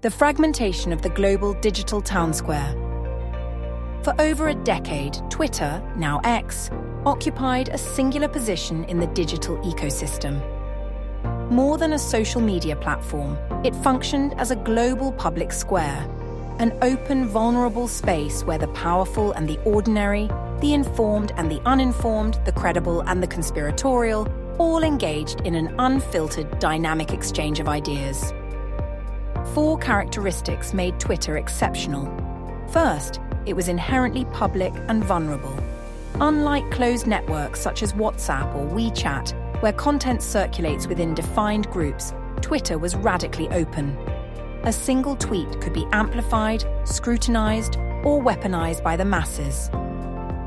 the fragmentation of the global digital Townsquare. For over a decade, Twitter, now X, occupied a singular position in the digital ecosystem. More than a social media platform, it functioned as a global public square, an open, vulnerable space where the powerful and the ordinary, the informed and the uninformed, the credible and the conspiratorial, all engaged in an unfiltered, dynamic exchange of ideas. 4 characteristics made Twitter exceptional. First, it was inherently public and vulnerable. Unlike closed networks such as WhatsApp or WeChat, where content circulates within defined groups, Twitter was radically open. A single tweet could be amplified, scrutinized, or weaponized by the masses.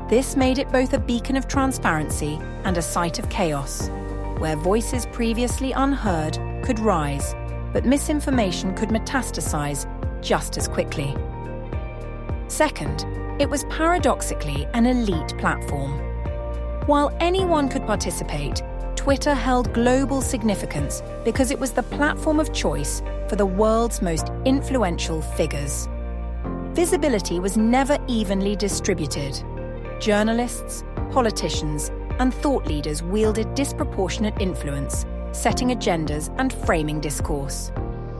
This made it both a beacon of transparency and a site of chaos, where voices previously unheard could rise, but misinformation could metastasize just as quickly. Second, it was paradoxically an elite platform. While anyone could participate, Twitter held global significance because it was the platform of choice for the world's most influential figures. Visibility was never evenly distributed. Journalists, politicians, and thought leaders wielded disproportionate influence, setting agendas and framing discourse.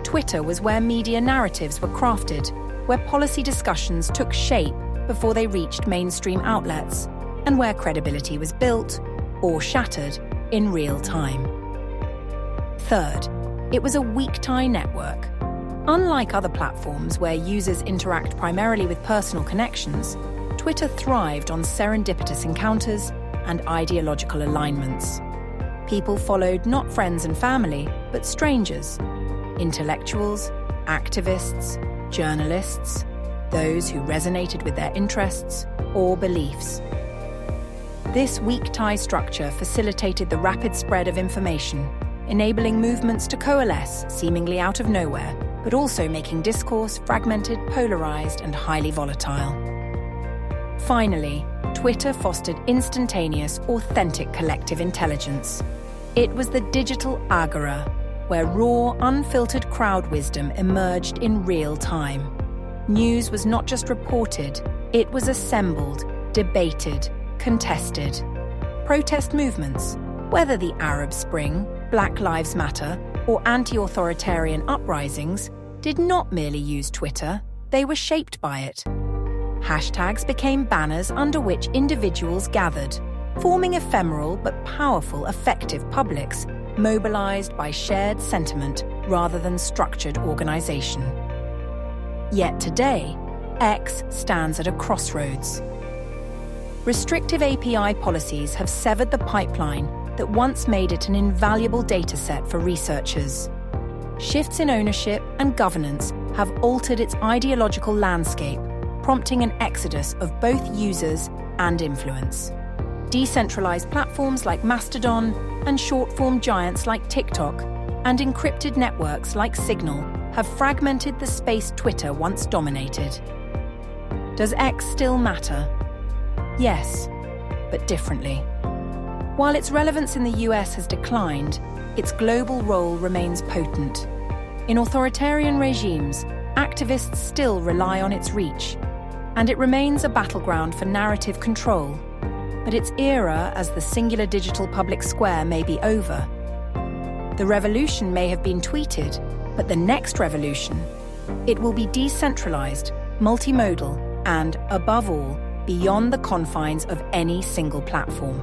Twitter was where media narratives were crafted, where policy discussions took shape before they reached mainstream outlets, and where credibility was built or shattered in real time. Third, it was a weak-tie network. Unlike other platforms where users interact primarily with personal connections, Twitter thrived on serendipitous encounters and ideological alignments. People followed not friends and family, but strangers, intellectuals, activists, journalists, those who resonated with their interests or beliefs. This weak-tie structure facilitated the rapid spread of information, enabling movements to coalesce seemingly out of nowhere, but also making discourse fragmented, polarized, and highly volatile. Finally, Twitter fostered instantaneous, authentic collective intelligence. It was the digital agora, where raw, unfiltered crowd wisdom emerged in real time. News was not just reported, it was assembled, debated, contested. Protest movements, whether the Arab Spring, Black Lives Matter, or anti-authoritarian uprisings, did not merely use Twitter, they were shaped by it. Hashtags became banners under which individuals gathered, forming ephemeral but powerful, effective publics, mobilized by shared sentiment rather than structured organization. Yet today, X stands at a crossroads. Restrictive API policies have severed the pipeline that once made it an invaluable dataset for researchers. Shifts in ownership and governance have altered its ideological landscape, prompting an exodus of both users and influence. Decentralized platforms like Mastodon and short-form giants like TikTok and encrypted networks like Signal have fragmented the space Twitter once dominated. Does X still matter? Yes, but differently. While its relevance in the US has declined, its global role remains potent. In authoritarian regimes, activists still rely on its reach, and it remains a battleground for narrative control. But its era as the singular digital public square may be over. The revolution may have been tweeted, but the next revolution, it will be decentralized, multimodal, and, above all, beyond the confines of any single platform.